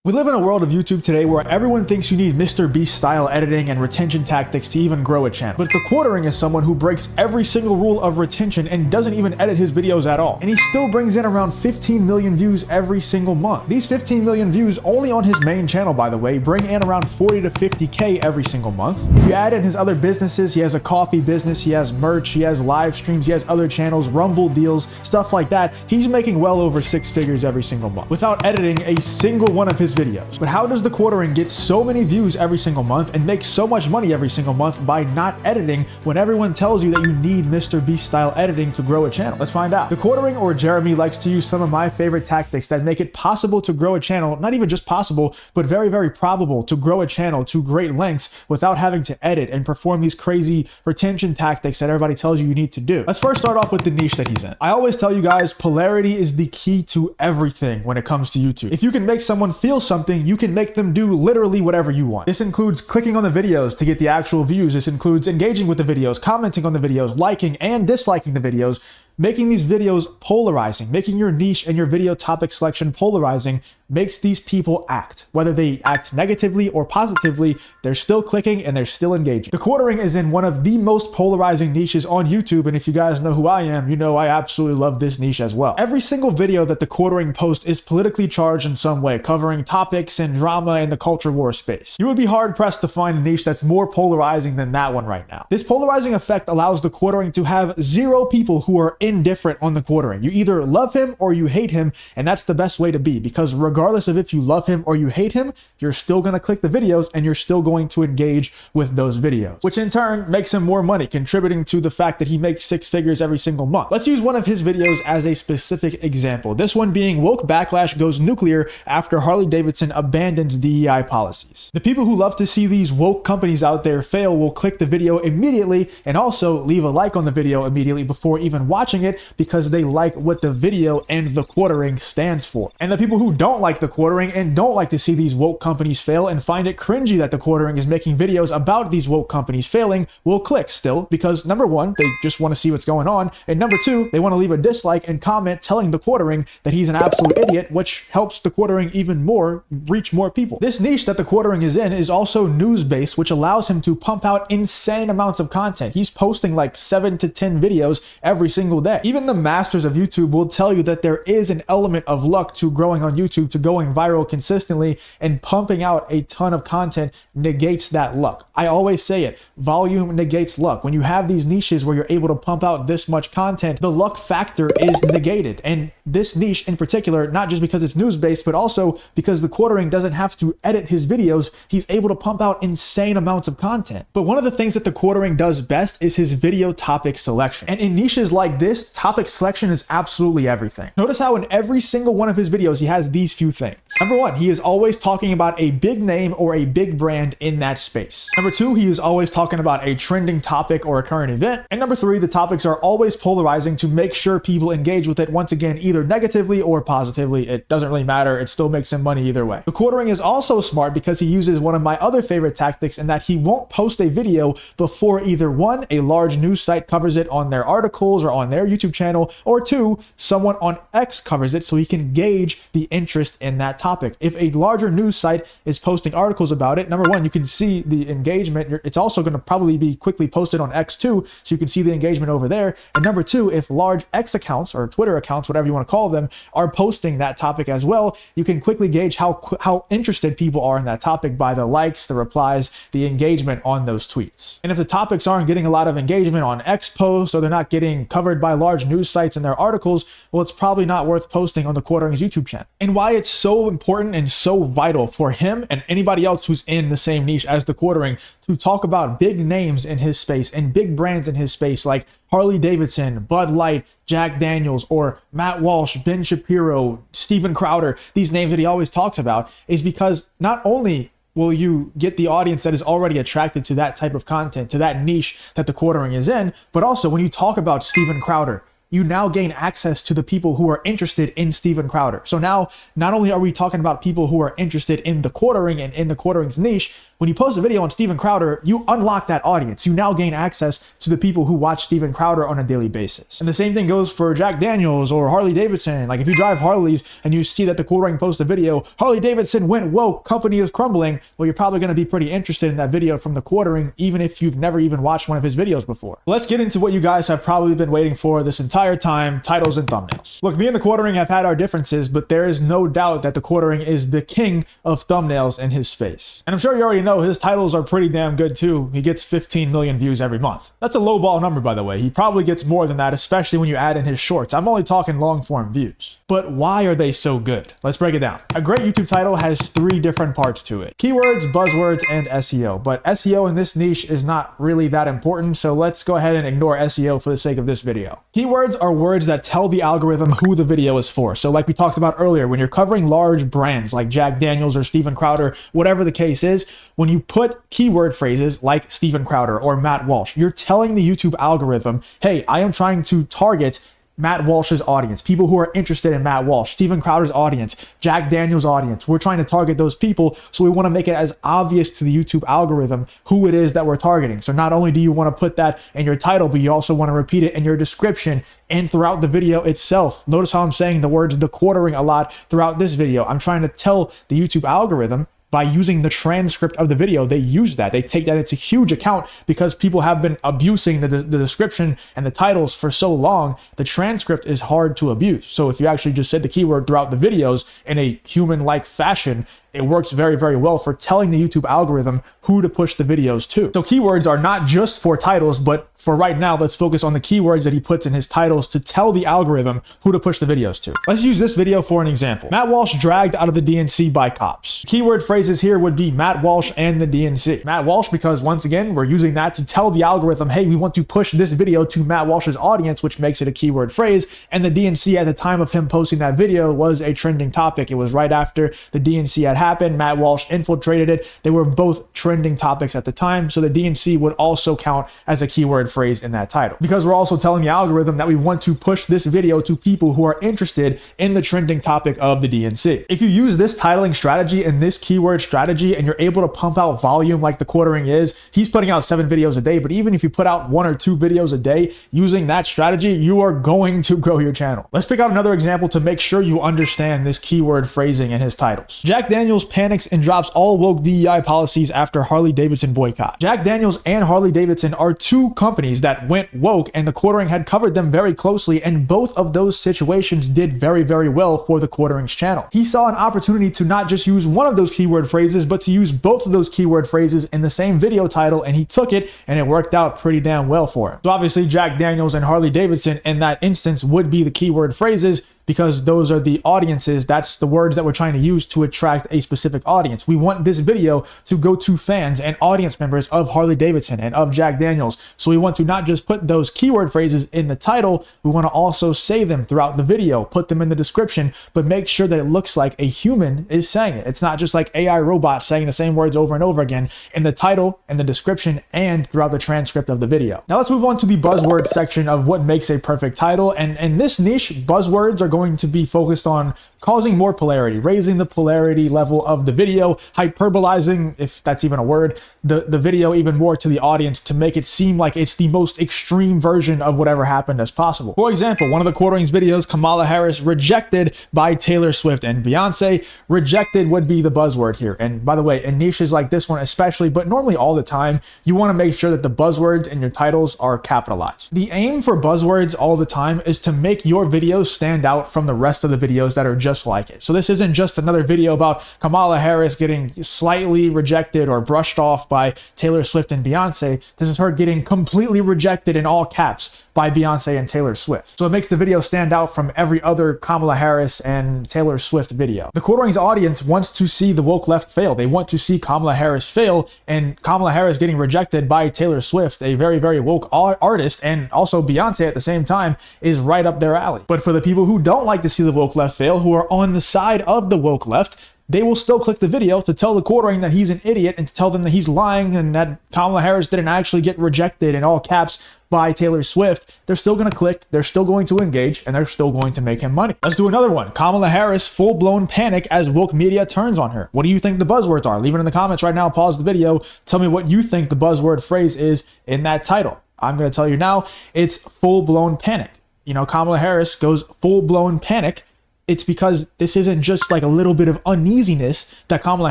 We live in a world of YouTube today where everyone thinks you need Mr. Beast style editing and retention tactics to even grow a channel. But the Quartering is someone who breaks every single rule of retention and doesn't even edit his videos at all. And he still brings in around 15 million views every single month. These 15 million views only on his main channel, by the way, bring in around 40 to 50K every single month. If you add in his other businesses, he has a coffee business, he has merch, he has live streams, he has other channels, Rumble deals, stuff like that. He's making well over 6 figures every single month without editing a single one of his videos. But how does the Quartering get so many views every single month and make so much money every single month by not editing when everyone tells you that you need Mr. Beast style editing to grow a channel? Let's find out. The Quartering, or Jeremy, likes to use some of my favorite tactics that make it possible to grow a channel, not even just possible, but very, very probable to grow a channel to great lengths without having to edit and perform these crazy retention tactics that everybody tells you need to do. Let's first start off with the niche that he's in. I always tell you guys, polarity is the key to everything when it comes to YouTube. If you can make someone feel something, you can make them do literally whatever you want. This includes clicking on the videos to get the actual views. This includes engaging with the videos, commenting on the videos, liking and disliking the videos, making these videos polarizing, making your niche and your video topic selection polarizing makes these people act. Whether they act negatively or positively, they're still clicking and they're still engaging. The Quartering is in one of the most polarizing niches on YouTube, and if you guys know who I am, you know I absolutely love this niche as well. Every single video that the Quartering posts is politically charged in some way, covering topics and drama in the culture war space. You would be hard pressed to find a niche that's more polarizing than that one right now. This polarizing effect allows the Quartering to have 0 people who are indifferent on the Quartering. You either love him or you hate him, and that's the best way to be, because regardless of if you love him or you hate him, you're still going to click the videos and you're still going to engage with those videos, which in turn makes him more money, contributing to the fact that he makes 6 figures every single month. Let's use one of his videos as a specific example. This one being Woke Backlash Goes Nuclear After Harley-Davidson Abandons DEI Policies. The people who love to see these woke companies out there fail will click the video immediately and also leave a like on the video immediately before even watching it, because they like what the video and the Quartering stands for. And the people who don't like the Quartering and don't like to see these woke companies fail and find it cringy that the Quartering is making videos about these woke companies failing will click still, because number 1, they just want to see what's going on, and number 2, they want to leave a dislike and comment telling the Quartering that he's an absolute idiot, which helps the Quartering even more reach more people. This niche that the Quartering is in is also news-based, which allows him to pump out insane amounts of content. He's posting like 7 to 10 videos every single day. Even the masters of YouTube will tell you that there is an element of luck to growing on YouTube, to going viral consistently, and pumping out a ton of content negates that luck. I always say it, volume negates luck. When you have these niches where you're able to pump out this much content, the luck factor is negated. And this niche in particular, not just because it's news-based, but also because the Quartering doesn't have to edit his videos, he's able to pump out insane amounts of content. But one of the things that the Quartering does best is his video topic selection. And in niches like this, topic selection is absolutely everything. Notice how in every single one of his videos, he has these few things. Number 1, he is always talking about a big name or a big brand in that space. Number 2, he is always talking about a trending topic or a current event. And number 3, the topics are always polarizing to make sure people engage with it, once again, either negatively or positively. It doesn't really matter. It still makes him money either way. The Quartering is also smart because he uses one of my other favorite tactics in that he won't post a video before either 1, a large news site covers it on their articles or on their YouTube channel, or 2, someone on X covers it, so he can gauge the interest in that topic. If a larger news site is posting articles about it, number 1, you can see the engagement. It's also going to probably be quickly posted on X too, so you can see the engagement over there. And number 2, if large X accounts or Twitter accounts, whatever you want to call them, are posting that topic as well, you can quickly gauge how interested people are in that topic by the likes, the replies, the engagement on those tweets. And if the topics aren't getting a lot of engagement on X posts, or they're not getting covered by large news sites in their articles, well, it's probably not worth posting on the Quartering's YouTube channel. And why it's so important and so vital for him and anybody else who's in the same niche as the Quartering to talk about big names in his space and big brands in his space, like Harley-Davidson, Bud Light, Jack Daniels, or Matt Walsh, Ben Shapiro, Steven Crowder, these names that he always talks about, is because not only will you get the audience that is already attracted to that type of content, to that niche that the Quartering is in, but also when you talk about Steven Crowder, you now gain access to the people who are interested in Steven Crowder. So now, not only are we talking about people who are interested in the quartering and in the quartering's niche, when you post a video on Steven Crowder, you unlock that audience. You now gain access to the people who watch Steven Crowder on a daily basis. And the same thing goes for Jack Daniels or Harley Davidson. Like if you drive Harleys and you see that the quartering posts a video, Harley Davidson went woke, company is crumbling, well, you're probably going to be pretty interested in that video from the quartering, even if you've never even watched one of his videos before. Let's get into what you guys have probably been waiting for this entire time, titles and thumbnails. Look, me and the quartering have had our differences, but there is no doubt that the quartering is the king of thumbnails in his space. And I'm sure you already know his titles are pretty damn good too. He gets 15 million views every month. That's a low ball number, by the way. He probably gets more than that, especially when you add in his shorts. I'm only talking long form views. But why are they so good? Let's break it down. A great YouTube title has 3 different parts to it: keywords, buzzwords, and SEO. But SEO in this niche is not really that important, so let's go ahead and ignore SEO for the sake of this video. Keywords are words that tell the algorithm who the video is for. So like we talked about earlier, when you're covering large brands like Jack Daniels or Steven Crowder, whatever the case is, when you put keyword phrases like Steven Crowder or Matt Walsh, you're telling the YouTube algorithm, hey, I am trying to target Matt Walsh's audience, people who are interested in Matt Walsh, Steven Crowder's audience, Jack Daniels' audience. We're trying to target those people, so we want to make it as obvious to the YouTube algorithm who it is that we're targeting. So not only do you want to put that in your title, but you also want to repeat it in your description and throughout the video itself. Notice how I'm saying the words "the quartering" a lot throughout this video. I'm trying to tell the YouTube algorithm, by using the transcript of the video, they use that. They take that into huge account because people have been abusing the description and the titles for so long. The transcript is hard to abuse. So if you actually just said the keyword throughout the videos in a human-like fashion, it works very, very well for telling the YouTube algorithm who to push the videos to. So keywords are not just for titles, but for right now, let's focus on the keywords that he puts in his titles to tell the algorithm who to push the videos to. Let's use this video for an example. Matt Walsh dragged out of the DNC by cops. Keyword phrases here would be Matt Walsh and the DNC. Matt Walsh, because once again, we're using that to tell the algorithm, hey, we want to push this video to Matt Walsh's audience, which makes it a keyword phrase. And the DNC at the time of him posting that video was a trending topic. It was right after the DNC had happened. Matt Walsh infiltrated it. They were both trending topics at the time, so the DNC would also count as a keyword phrase in that title, because we're also telling the algorithm that we want to push this video to people who are interested in the trending topic of the DNC. If you use this titling strategy and this keyword strategy and you're able to pump out volume like the quartering is, he's putting out 7 videos a day, but even if you put out 1 or 2 videos a day using that strategy, you are going to grow your channel. Let's pick out another example to make sure you understand this keyword phrasing in his titles. Jack Daniels panics and drops all woke DEI policies after Harley Davidson boycott. Jack Daniels and Harley Davidson are 2 companies that went woke, and the quartering had covered them very closely, and both of those situations did very, very well for the quartering's channel. He saw an opportunity to not just use one of those keyword phrases, but to use both of those keyword phrases in the same video title, and he took it, and it worked out pretty damn well for him. So obviously Jack Daniels and Harley Davidson in that instance would be the keyword phrases, because those are the audiences. That's the words that we're trying to use to attract a specific audience. We want this video to go to fans and audience members of Harley Davidson and of Jack Daniels. So we want to not just put those keyword phrases in the title, we want to also say them throughout the video, put them in the description, but make sure that it looks like a human is saying it. It's not just like AI robots saying the same words over and over again in the title, in the description, and throughout the transcript of the video. Now let's move on to the buzzword section of what makes a perfect title. And in this niche, buzzwords are going to be focused on causing more polarity, raising the polarity level of the video, hyperbolizing, if that's even a word, the video even more to the audience to make it seem like it's the most extreme version of whatever happened as possible. For example, one of the quartering's videos, Kamala Harris rejected by Taylor Swift and Beyonce. Rejected would be the buzzword here. And by the way, in niches like this one especially, but normally all the time, you want to make sure that the buzzwords in your titles are capitalized. The aim for buzzwords all the time is to make your videos stand out from the rest of the videos that are just like it. So this isn't just another video about Kamala Harris getting slightly rejected or brushed off by Taylor Swift and Beyonce. This is her getting completely rejected in all caps by Beyonce and Taylor Swift. So it makes the video stand out from every other Kamala Harris and Taylor Swift video. The quartering's audience wants to see the woke left fail. They want to see Kamala Harris fail, and Kamala Harris getting rejected by Taylor Swift, a very, very woke artist, and also Beyonce at the same time, is right up their alley. But for the people who don't like to see the woke left fail, who are on the side of the woke left, they will still click the video to tell the quartering that he's an idiot and to tell them that he's lying and that Kamala Harris didn't actually get rejected in all caps by Taylor Swift. They're still going to click, they're still going to engage, and they're still going to make him money. Let's do another one. Kamala Harris, full-blown panic as woke media turns on her. What do you think the buzzwords are? Leave it in the comments right now. Pause the video. Tell me what you think the buzzword phrase is in that title. I'm going to tell you now. It's full-blown panic. You know, Kamala Harris goes full-blown panic. It's because this isn't just like a little bit of uneasiness that Kamala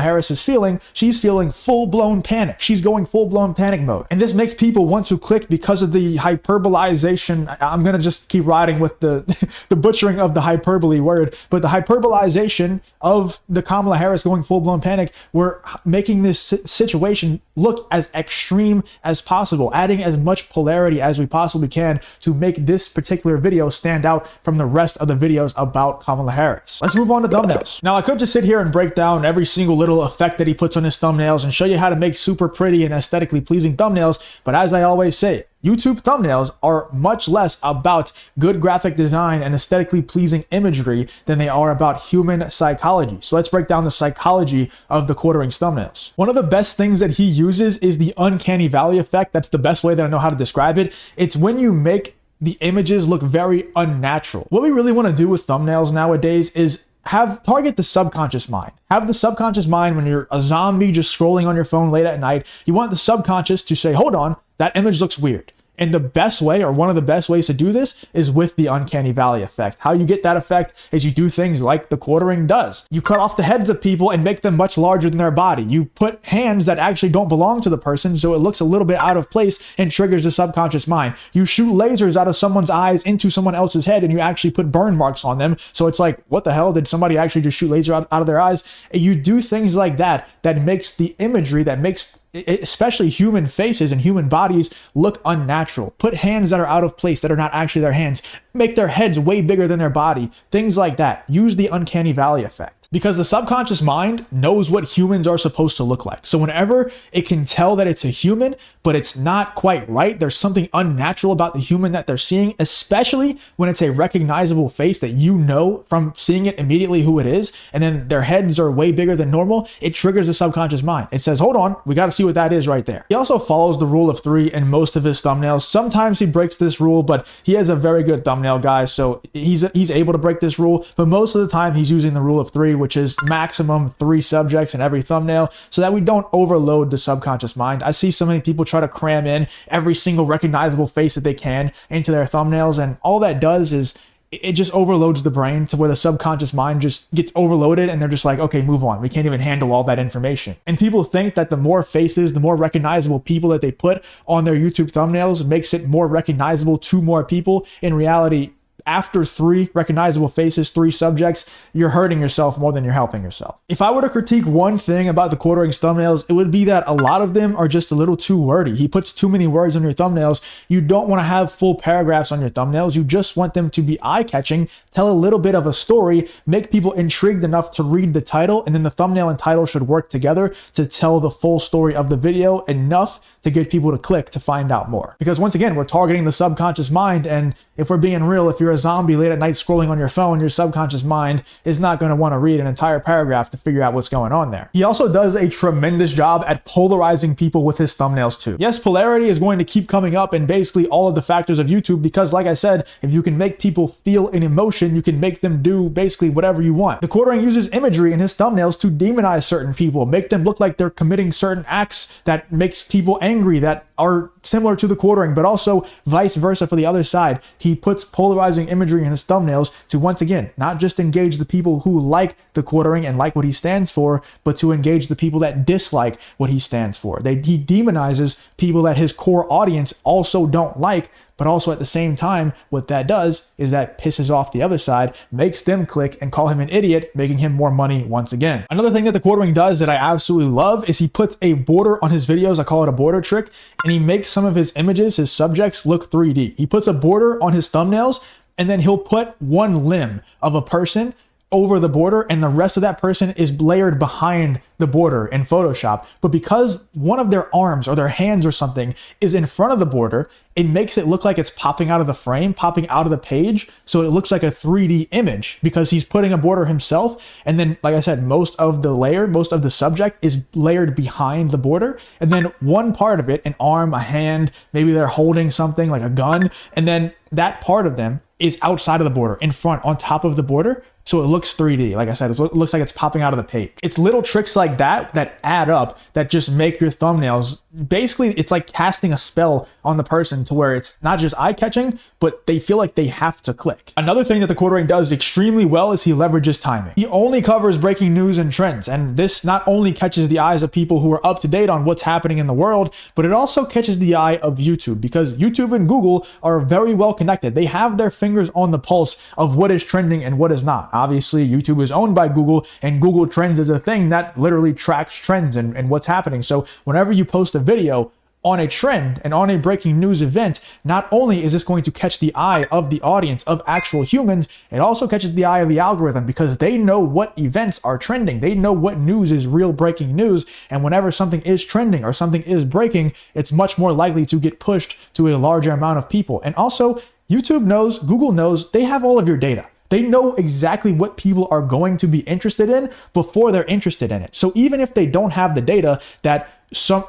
Harris is feeling. She's feeling full-blown panic. She's going full-blown panic mode. And this makes people want to click because of the hyperbolization. I'm going to just keep riding with the butchering of the hyperbole word, but the hyperbolization of the Kamala Harris going full-blown panic, we're making this situation look as extreme as possible, adding as much polarity as we possibly can to make this particular video stand out from the rest of the videos about Kamala Harris. Let's move on to thumbnails. Now, I could just sit here and break down every single little effect that he puts on his thumbnails and show you how to make super pretty and aesthetically pleasing thumbnails, but as I always say, YouTube thumbnails are much less about good graphic design and aesthetically pleasing imagery than they are about human psychology. So let's break down the psychology of the quartering thumbnails. One of the best things that he uses is the uncanny valley effect. That's the best way that I know how to describe it. It's when you make the images look very unnatural. What we really want to do with thumbnails nowadays is target the subconscious mind. Have the subconscious mind when you're a zombie just scrolling on your phone late at night. You want the subconscious to say, hold on, that image looks weird. And the best way, or one of the best ways to do this, is with the uncanny valley effect. How you get that effect is you do things like the quartering does. You cut off the heads of people and make them much larger than their body. You put hands that actually don't belong to the person, so it looks a little bit out of place and triggers the subconscious mind. You shoot lasers out of someone's eyes into someone else's head, and you actually put burn marks on them. So it's like, what the hell? Did somebody actually just shoot laser out of their eyes? And you do things like that makes the imagery, that makes especially human faces and human bodies look unnatural. Put hands that are out of place, that are not actually their hands. Make their heads way bigger than their body. Things like that. Use the uncanny valley effect. Because the subconscious mind knows what humans are supposed to look like. So whenever it can tell that it's a human, but it's not quite right, there's something unnatural about the human that they're seeing, especially when it's a recognizable face that you know from seeing it immediately who it is, and then their heads are way bigger than normal, it triggers the subconscious mind. It says, hold on, we got to see what that is right there. He also follows the rule of 3 in most of his thumbnails. Sometimes he breaks this rule, but he has a very good thumbnail, guys, so he's able to break this rule, but most of the time he's using the rule of 3, which is maximum 3 subjects in every thumbnail, so that we don't overload the subconscious mind. I see so many people try to cram in every single recognizable face that they can into their thumbnails, and all that does is it just overloads the brain to where the subconscious mind just gets overloaded and they're just like, okay, move on. We can't even handle all that information. And people think that the more faces, the more recognizable people that they put on their YouTube thumbnails makes it more recognizable to more people. In reality, after 3 recognizable faces, 3 subjects, you're hurting yourself more than you're helping yourself. If I were to critique one thing about the quartering thumbnails, it would be that a lot of them are just a little too wordy. He puts too many words on your thumbnails. You don't want to have full paragraphs on your thumbnails. You just want them to be eye-catching, tell a little bit of a story, make people intrigued enough to read the title, and then the thumbnail and title should work together to tell the full story of the video enough to get people to click to find out more. Because once again, we're targeting the subconscious mind, and if we're being real, if you're a zombie late at night scrolling on your phone, your subconscious mind is not going to want to read an entire paragraph to figure out what's going on there. He also does a tremendous job at polarizing people with his thumbnails too. Yes, polarity is going to keep coming up in basically all of the factors of YouTube because, like I said, if you can make people feel an emotion, you can make them do basically whatever you want. The quartering uses imagery in his thumbnails to demonize certain people, make them look like they're committing certain acts that makes people angry, that are similar to the quartering, but also vice versa for the other side. He puts polarizing imagery in his thumbnails to, once again, not just engage the people who like the quartering and like what he stands for, but to engage the people that dislike what he stands for. He demonizes people that his core audience also don't like, but also at the same time, what that does is that pisses off the other side, makes them click and call him an idiot, making him more money once again. Another thing that the quartering does that I absolutely love is he puts a border on his videos. I call it a border trick, and he makes some of his images, his subjects, look 3D. He puts a border on his thumbnails, and then he'll put one limb of a person over the border and the rest of that person is layered behind the border in Photoshop. But because one of their arms or their hands or something is in front of the border, it makes it look like it's popping out of the frame, popping out of the page. So it looks like a 3D image because he's putting a border himself. And then, like I said, most of the subject is layered behind the border. And then one part of it, an arm, a hand, maybe they're holding something like a gun. And then that part of them is outside of the border, in front, on top of the border. So it looks 3D. Like I said, it looks like it's popping out of the page. It's little tricks like that that add up that just make your thumbnails, basically, it's like casting a spell on the person to where it's not just eye-catching, but they feel like they have to click. Another thing that the quartering does extremely well is he leverages timing. He only covers breaking news and trends, and this not only catches the eyes of people who are up to date on what's happening in the world, but it also catches the eye of YouTube, because YouTube and Google are very well connected. They have their fingers on the pulse of what is trending and what is not. Obviously, YouTube is owned by Google, and Google Trends is a thing that literally tracks trends and what's happening. So whenever you post a video on a trend and on a breaking news event, not only is this going to catch the eye of the audience of actual humans, it also catches the eye of the algorithm, because they know what events are trending. They know what news is real breaking news. And whenever something is trending or something is breaking, it's much more likely to get pushed to a larger amount of people. And also, YouTube knows, Google knows, they have all of your data. They know exactly what people are going to be interested in before they're interested in it. So even if they don't have the data that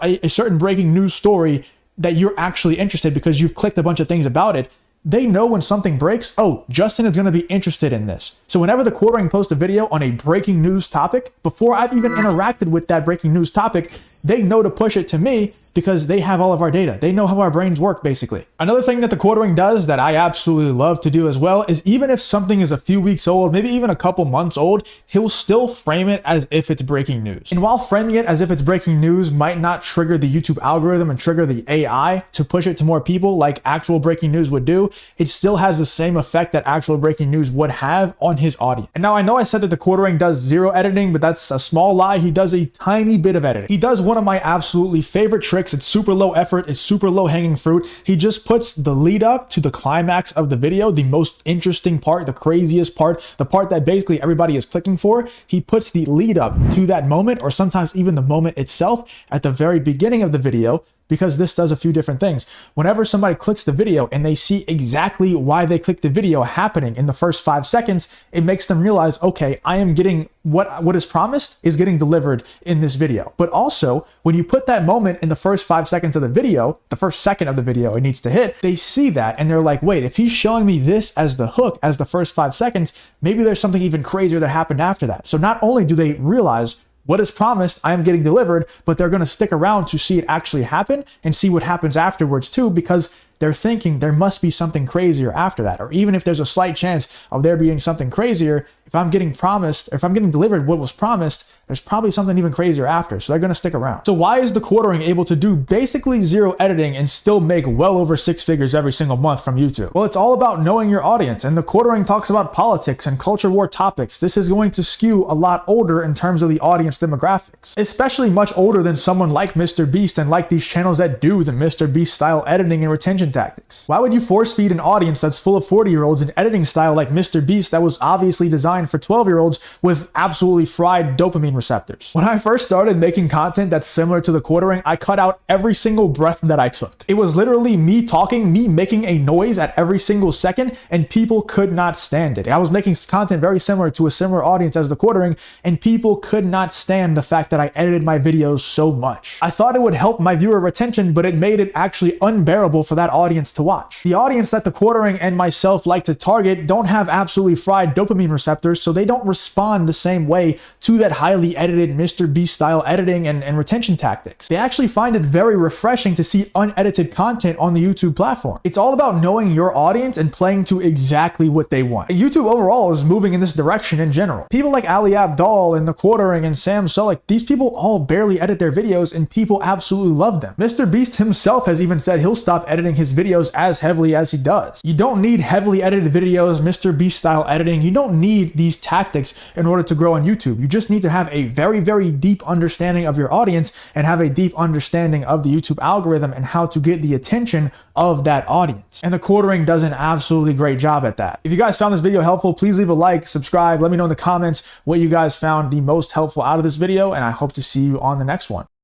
a certain breaking news story that you're actually interested because you've clicked a bunch of things about it, they know when something breaks, oh, Justin is going to be interested in this. So whenever the quartering posts a video on a breaking news topic, before I've even interacted with that breaking news topic, they know to push it to me because they have all of our data. They know how our brains work, basically. Another thing that the quartering does that I absolutely love to do as well is, even if something is a few weeks old, maybe even a couple months old, he'll still frame it as if it's breaking news. And while framing it as if it's breaking news might not trigger the YouTube algorithm and trigger the AI to push it to more people like actual breaking news would do, it still has the same effect that actual breaking news would have on his audience. And now I know I said that the quartering does zero editing, but that's a small lie. He does a tiny bit of editing. He does one of my absolutely favorite tricks. It's super low effort. It's super low hanging fruit. He just puts the lead up to the climax of the video, the most interesting part, the craziest part, the part that basically everybody is clicking for. He puts the lead up to that moment, or sometimes even the moment itself, at the very beginning of the video, because this does a few different things. Whenever somebody clicks the video and they see exactly why they clicked the video happening in the first 5 seconds, it makes them realize, okay, I am getting what is promised is getting delivered in this video. But also, when you put that moment in the first 5 seconds of the video, the first second of the video it needs to hit, they see that and they're like, wait, if he's showing me this as the hook, as the first 5 seconds, maybe there's something even crazier that happened after that. So not only do they realize what is promised, I am getting delivered, but they're going to stick around to see it actually happen and see what happens afterwards too, because they're thinking there must be something crazier after that. Or even if there's a slight chance of there being something crazier, if I'm getting promised, or if I'm getting delivered what was promised, there's probably something even crazier after. So they're going to stick around. So why is the quartering able to do basically zero editing and still make well over 6 figures every single month from YouTube? Well, it's all about knowing your audience. And the quartering talks about politics and culture war topics. This is going to skew a lot older in terms of the audience demographics, especially much older than someone like Mr. Beast and like these channels that do the Mr. Beast style editing and retention tactics. Why would you force feed an audience that's full of 40-year-olds an editing style like Mr. Beast that was obviously designed for 12-year-olds with absolutely fried dopamine receptors? When I first started making content that's similar to the quartering, I cut out every single breath that I took. It was literally me talking, me making a noise at every single second, and people could not stand it. I was making content very similar to a similar audience as the quartering, and people could not stand the fact that I edited my videos so much. I thought it would help my viewer retention, but it made it actually unbearable for that audience to watch. The audience that the quartering and myself like to target don't have absolutely fried dopamine receptors, so they don't respond the same way to that highly edited Mr. Beast style editing and retention tactics. They actually find it very refreshing to see unedited content on the YouTube platform. It's all about knowing your audience and playing to exactly what they want. And YouTube overall is moving in this direction in general. People like Ali Abdaal and the quartering and Sam Solik, these people all barely edit their videos and people absolutely love them. Mr. Beast himself has even said he'll stop editing his his videos as heavily as he does. You don't need heavily edited videos, Mr. Beast style editing. You don't need these tactics in order to grow on YouTube. You just need to have a very, very deep understanding of your audience and have a deep understanding of the YouTube algorithm and how to get the attention of that audience. And the quartering does an absolutely great job at that. If you guys found this video helpful, please leave a like, subscribe, let me know in the comments what you guys found the most helpful out of this video, and I hope to see you on the next one.